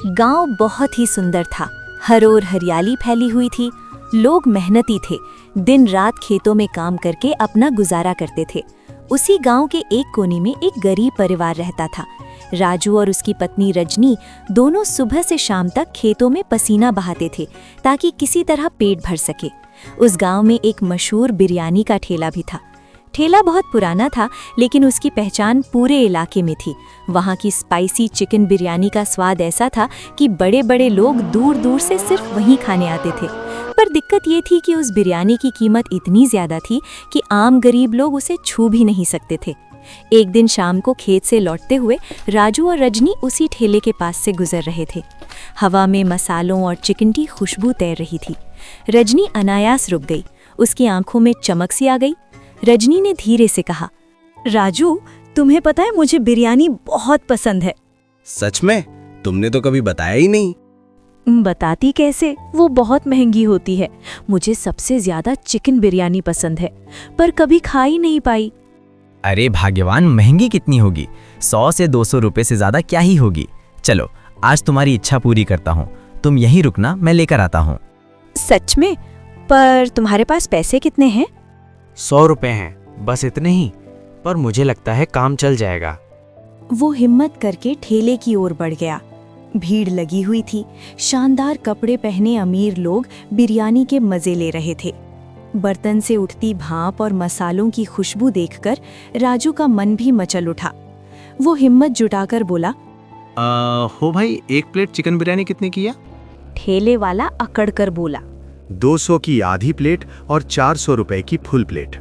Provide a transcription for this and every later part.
गांव बहुत ही सुंदर था। हर ओर हरियाली फैली हुई थी। लोग मेहनती थे, दिन रात खेतों में काम करके अपना गुजारा करते थे। उसी गांव के एक कोने में एक गरीब परिवार रहता था। राजू और उसकी पत्नी रजनी दोनों सुबह से शाम तक खेतों में पसीना बहाते थे ताकि किसी तरह पेट भर सके। उस गांव में एक मशहूर बिरयानी का ठेला भी था। ठेला बहुत पुराना था, लेकिन उसकी पहचान पूरे इलाके में थी। वहाँ की स्पाइसी चिकन बिरयानी का स्वाद ऐसा था कि बड़े बड़े लोग दूर दूर से सिर्फ वहीं खाने आते थे। पर दिक्कत ये थी कि उस बिरयानी की कीमत इतनी ज़्यादा थी कि आम गरीब लोग उसे छू भी नहीं सकते थे। एक दिन शाम को खेत से लौटते हुए राजू और रजनी उसी ठेले के पास से गुजर रहे थे। हवा में मसालों और चिकन की खुशबू तैर रही थी। रजनी अनायास रुक गई। उसकी आंखों में चमक सी आ गई। रजनी ने धीरे से कहा, राजू, तुम्हें पता है मुझे बिरयानी बहुत पसंद है। सच में? तुमने तो कभी बताया ही नहीं। बताती कैसे, वो बहुत महंगी होती है। मुझे सबसे ज्यादा चिकन बिरयानी पसंद है, पर कभी खा ही नहीं पाई। अरे भाग्यवान, महंगी कितनी होगी? 100 से 200 रुपए से ज्यादा क्या ही होगी। चलो, आज तुम्हारी इच्छा पूरी करता हूँ। तुम यहीं रुकना, मैं लेकर आता हूँ। सच में? पर तुम्हारे पास पैसे कितने हैं? 100 रुपए हैं, बस इतने ही। पर मुझे लगता है काम चल जाएगा। वो हिम्मत करके ठेले की ओर बढ़ गया। भीड़ लगी हुई थी। शानदार कपड़े पहने अमीर लोग बिरयानी के मजे ले रहे थे। बर्तन से उठती भाप और मसालों की खुशबू देखकर राजू का मन भी मचल उठा। वो हिम्मत जुटाकर बोला, हो भाई, एक प्लेट चिकन बिरयानी कितने की है? ठेले वाला अकड़कर बोला, 200 की आधी प्लेट और 400 रुपए की फुल प्लेट।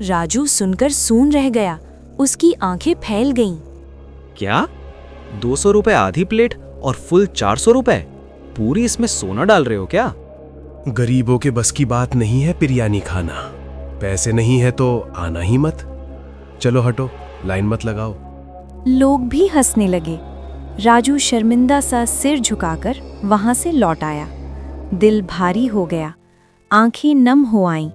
राजू सुनकर सून रह गया। उसकी आंखें फैल गईं। क्या? 200 रुपए आधी प्लेट और फुल 400 रुपए? पूरी इसमें सोना डाल रहे हो क्या? गरीबों के बस की बात नहीं है बिरयानी खाना। पैसे नहीं है तो आना ही मत। चलो हटो, लाइन मत लगाओ। लोग भी हंसने लगे। राजू शर्मिंदा सा सिर झुकाकर वहां से लौट आया। दिल भारी हो गया, आंखें नम हो आईं।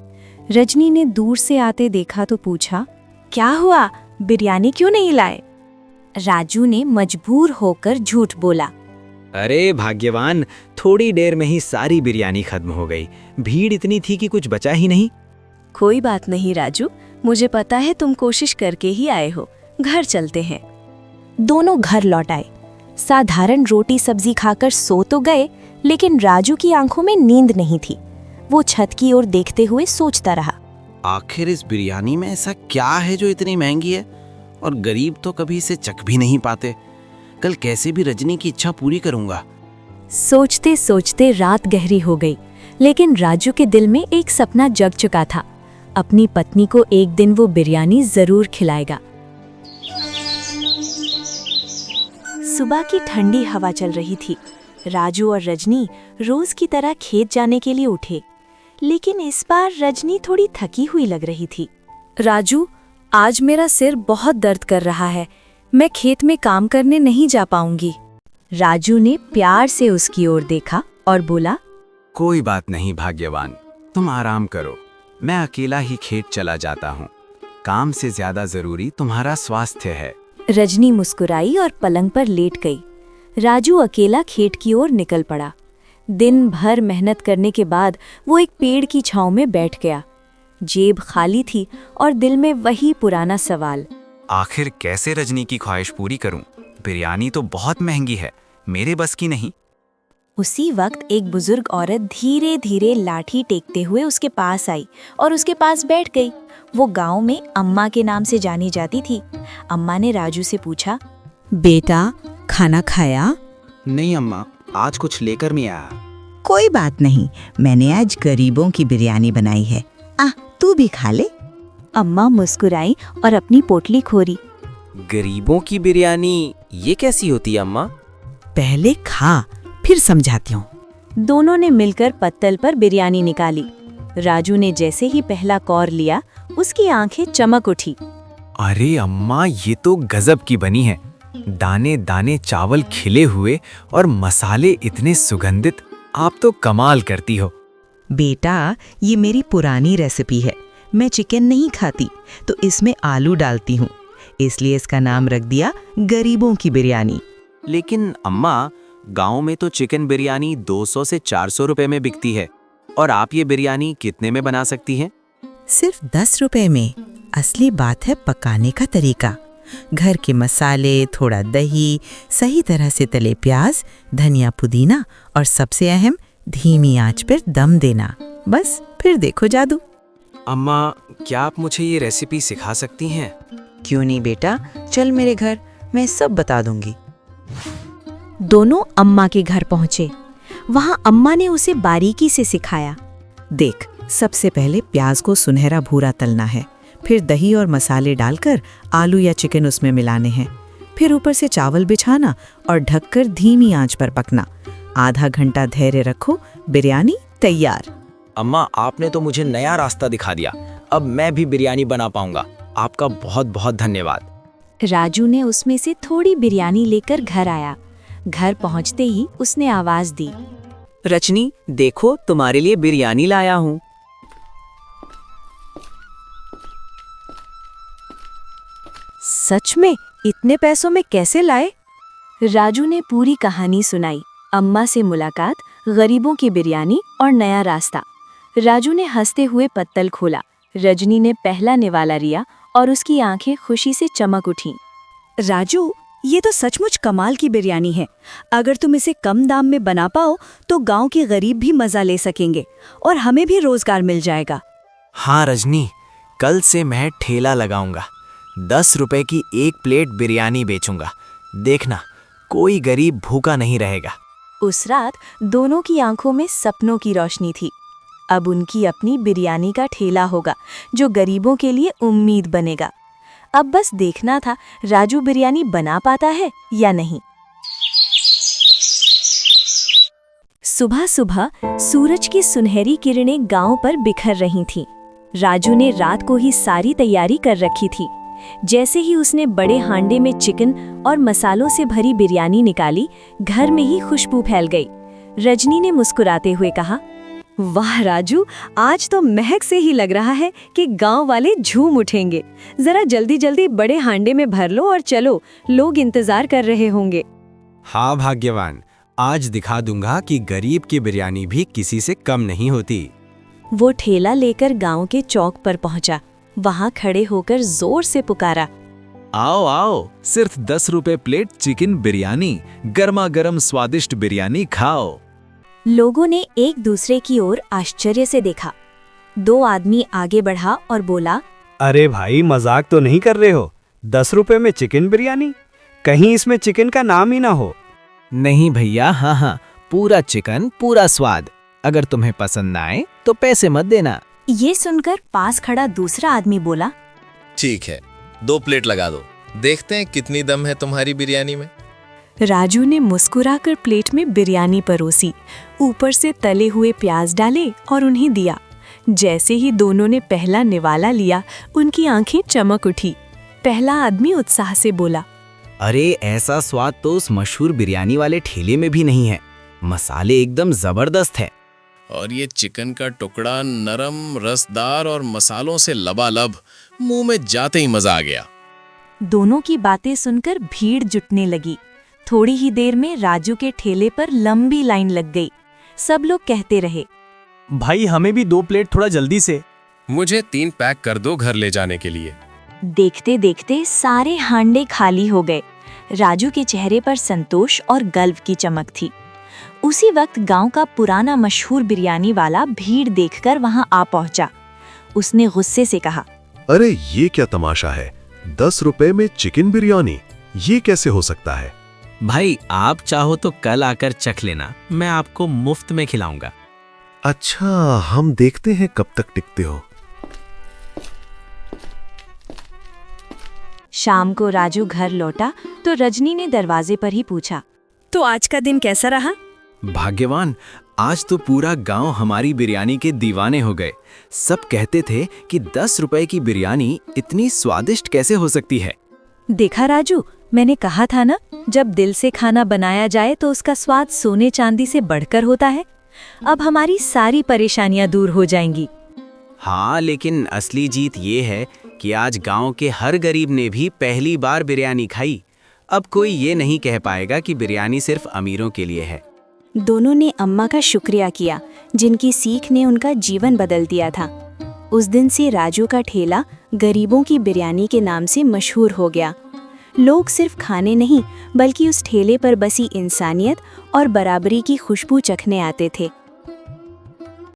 रजनी ने दूर से आते देखा तो पूछा, क्या हुआ, बिरयानी क्यों नहीं लाए? राजू ने मजबूर होकर झूठ बोला, अरे भाग्यवान, थोड़ी देर में ही सारी बिरयानी खत्म हो गई। भीड़ इतनी थी कि कुछ बचा ही नहीं। कोई बात नहीं राजू, मुझे पता है तुम कोशिश करके ही आए हो। घर चलते हैं। दोनों घर लौट आए। साधारण रोटी सब्जी खाकर सो तो गए, लेकिन राजू की आंखों में नींद नहीं थी। वो छत की ओर देखते हुए सोचता रहा, आखिर इस बिरयानी में ऐसा क्या है जो इतनी महंगी है और गरीब तो कभी इसे चख भी नहीं पाते। कल कैसे भी रजनी की इच्छा पूरी करूंगा। सोचते सोचते रात गहरी हो गई, लेकिन राजू के दिल में एक सपना जग चुका था। अपनी पत्नी को एक दिन वो बिरयानी जरूर खिलाएगा। सुबह की ठंडी हवा चल रही थी। राजू और रजनी रोज की तरह खेत जाने के लिए उठे, लेकिन इस बार रजनी थोड़ी थकी हुई लग रही थी। राजू, आज मेरा सिर बहुत दर्द कर रहा है, मैं खेत में काम करने नहीं जा पाऊंगी। राजू ने प्यार से उसकी ओर देखा और बोला, कोई बात नहीं भाग्यवान, तुम आराम करो। मैं अकेला ही खेत चला जाता हूँ। काम से ज्यादा जरूरी तुम्हारा स्वास्थ्य है। रजनी मुस्कुराई और पलंग पर लेट गई। राजू अकेला खेत की ओर निकल पड़ा। दिन भर मेहनत करने के बाद वो एक पेड़ की छांव में बैठ गया। जेब खाली थी और दिल में वही पुराना सवाल, आखिर कैसे रजनी की ख्वाहिश पूरी करूं? बिरयानी तो बहुत महंगी है, मेरे बस की नहीं। उसी वक्त एक बुजुर्ग औरत धीरे धीरे लाठी टेकते हुए उसके पास आई और उसके पास बैठ गई। वो गांव में अम्मा के नाम से जानी जाती थी। अम्मा ने राजू से पूछा, बेटा, खाना खाया? नहीं अम्मा, आज कुछ लेकर नहीं आया। कोई बात नहीं, मैंने आज गरीबों की बिरयानी बनाई है। तू भी खा ले। अम्मा मुस्कुराई और अपनी पोटली खोली। गरीबों की बिरयानी ये कैसी होती है अम्मा? पहले खा, फिर समझाती हूँ। दोनों ने मिलकर पत्तल पर बिरयानी निकाली। राजू ने जैसे ही पहला कौर लिया, उसकी आंखें चमक उठी। अरे अम्मा, ये तो गजब की बनी है। दाने दाने चावल खिले हुए और मसाले इतने सुगंधित। आप तो कमाल करती हो। बेटा, ये मेरी पुरानी रेसिपी है। मैं चिकन नहीं खाती, तो इसमें आलू डालती हूँ, इसलिए इसका नाम रख दिया गरीबों की बिरयानी। लेकिन अम्मा, गांव में तो चिकन बिरयानी 200 से 400 रुपए में बिकती है, और आप ये बिरयानी कितने में बना सकती हैं? सिर्फ 10 रुपए में। असली बात है पकाने का तरीका। घर के मसाले, थोड़ा दही, सही तरह से तले प्याज, धनिया, पुदीना और सबसे अहम धीमी आंच पर दम देना। बस फिर देखो जादू। अम्मा, क्या आप मुझे ये रेसिपी सिखा सकती हैं? क्यों नहीं बेटा, चल मेरे घर, मैं सब बता दूंगी। दोनों अम्मा के घर पहुंचे। वहां अम्मा ने उसे बारीकी से सिखाया। देख, सबसे पहले प्याज को सुनहरा भूरा तलना है, फिर दही और मसाले डालकर आलू या चिकन उसमें मिलाने हैं, फिर ऊपर से चावल बिछाना और ढककर धीमी आंच पर पकना। आधा घंटा धैर्य रखो, बिरयानी तैयार। अम्मा, आपने तो मुझे नया रास्ता दिखा दिया। अब मैं भी बिरयानी बना पाऊंगा। आपका बहुत बहुत धन्यवाद। राजू ने उसमें से थोड़ी बिरयानी लेकर घर आया। घर पहुंचते ही उसने आवाज दी, रजनी, देखो तुम्हारे लिए बिरयानी लाया हूँ। सच में? इतने पैसों में कैसे लाए? राजू ने पूरी कहानी सुनाई। अम्मा से मुलाकात, गरीबों की बिरयानी और नया रास्ता। राजू ने हंसते हुए पत्तल खोला। रजनी ने पहला निवाला लिया और उसकी आंखें खुशी से चमक उठीं। राजू, ये तो सचमुच कमाल की बिरयानी है। अगर तुम इसे कम दाम में बना पाओ तो गांव के गरीब भी मजा ले सकेंगे और हमें भी रोजगार मिल जाएगा। हाँ रजनी, कल से मैं ठेला लगाऊंगा। 10 रुपए की एक प्लेट बिरयानी बेचूंगा। देखना, कोई गरीब भूखा नहीं रहेगा। उस रात दोनों की आंखों में सपनों की रोशनी थी। अब उनकी अपनी बिरयानी का ठेला होगा जो गरीबों के लिए उम्मीद बनेगा। अब बस देखना था राजू बिरयानी बना पाता है या नहीं। सुबह सुबह सूरज की सुनहरी किरणें गांव पर बिखर रही थीं। राजू ने रात को ही सारी तैयारी कर रखी थी। जैसे ही उसने बड़े हांडे में चिकन और मसालों से भरी बिरयानी निकाली, घर में ही खुशबू फैल गई। रजनी ने मुस्कुराते हुए कहा, वाह राजू, आज तो महक से ही लग रहा है कि गांव वाले झूम उठेंगे। जरा जल्दी जल्दी बड़े हांडे में भर लो और चलो, लोग इंतजार कर रहे होंगे। हाँ भाग्यवान, आज दिखा दूंगा कि गरीब की बिरयानी भी किसी से कम नहीं होती। वो ठेला लेकर गांव के चौक पर पहुंचा। वहां खड़े होकर जोर से पुकारा, आओ आओ, सिर्फ 10 रुपए प्लेट चिकन बिरयानी, गर्मा गर्म स्वादिष्ट बिरयानी खाओ। लोगों ने एक दूसरे की ओर आश्चर्य से देखा। 2 आदमी आगे बढ़ा और बोला, अरे भाई, मजाक तो नहीं कर रहे हो? 10 रुपए में चिकन बिरयानी? कहीं इसमें चिकन का नाम ही ना हो। नहीं भैया, हाँ, पूरा चिकन, पूरा स्वाद। अगर तुम्हें पसंद ना आए तो पैसे मत देना। ये सुनकर पास खड़ा दूसरा आदमी बोला, ठीक है, 2 प्लेट लगा दो, देखते हैं कितनी दम है तुम्हारी बिरयानी में। राजू ने मुस्कुराकर प्लेट में बिरयानी परोसी, ऊपर से तले हुए प्याज डाले और उन्हें दिया। जैसे ही दोनों ने पहला निवाला लिया, उनकी आंखें चमक उठी। पहला आदमी उत्साह से बोला, अरे ऐसा स्वाद तो उस मशहूर बिरयानी वाले ठेले में भी नहीं है। मसाले एकदम जबरदस्त है। और ये चिकन का टुकड़ा नरम, रसदार और मसालों से लबालब, मुंह में जाते ही मजा आ गया। दोनों की बातें सुनकर भीड़ जुटने लगी। थोड़ी ही देर में राजू के ठेले पर लंबी लाइन लग गई। सब लोग कहते रहे, भाई हमें भी 2 प्लेट थोड़ा जल्दी से। मुझे 3 पैक कर दो घर ले जाने के लिए। देखते देखते सारे हांडे खाली हो गए। राजू के चेहरे पर संतोष और गर्व की चमक थी। उसी वक्त गांव का पुराना मशहूर बिरयानी वाला भीड़ देखकर वहां आ पहुंचा। उसने गुस्से से कहा, अरे ये क्या तमाशा है? 10 रुपए में चिकन बिरयानी, ये कैसे हो सकता है? भाई, आप चाहो तो कल आकर चख लेना, मैं आपको मुफ्त में खिलाऊंगा। अच्छा, हम देखते हैं कब तक टिकते हो। शाम को राजू घर लौटा तो रजनी ने दरवाजे पर ही पूछा, तो आज का दिन कैसा रहा? भाग्यवान, आज तो पूरा गांव हमारी बिरयानी के दीवाने हो गए। सब कहते थे कि 10 रुपए की बिरयानी इतनी स्वादिष्ट कैसे हो सकती है। देखा राजू, मैंने कहा था ना, जब दिल से खाना बनाया जाए तो उसका स्वाद सोने चांदी से बढ़कर होता है। अब हमारी सारी परेशानियां दूर हो जाएंगी। हाँ, लेकिन असली जीत ये है कि आज गांव के हर गरीब ने भी पहली बार बिरयानी खाई। अब कोई ये नहीं कह पाएगा कि बिरयानी सिर्फ अमीरों के लिए है। दोनों ने अम्मा का शुक्रिया किया, जिनकी सीख ने उनका जीवन बदल दिया था। उस दिन से राजू का ठेला गरीबों की बिरयानी के नाम से मशहूर हो गया। लोग सिर्फ खाने नहीं, बल्कि उस ठेले पर बसी इंसानियत और बराबरी की खुशबू चखने आते थे।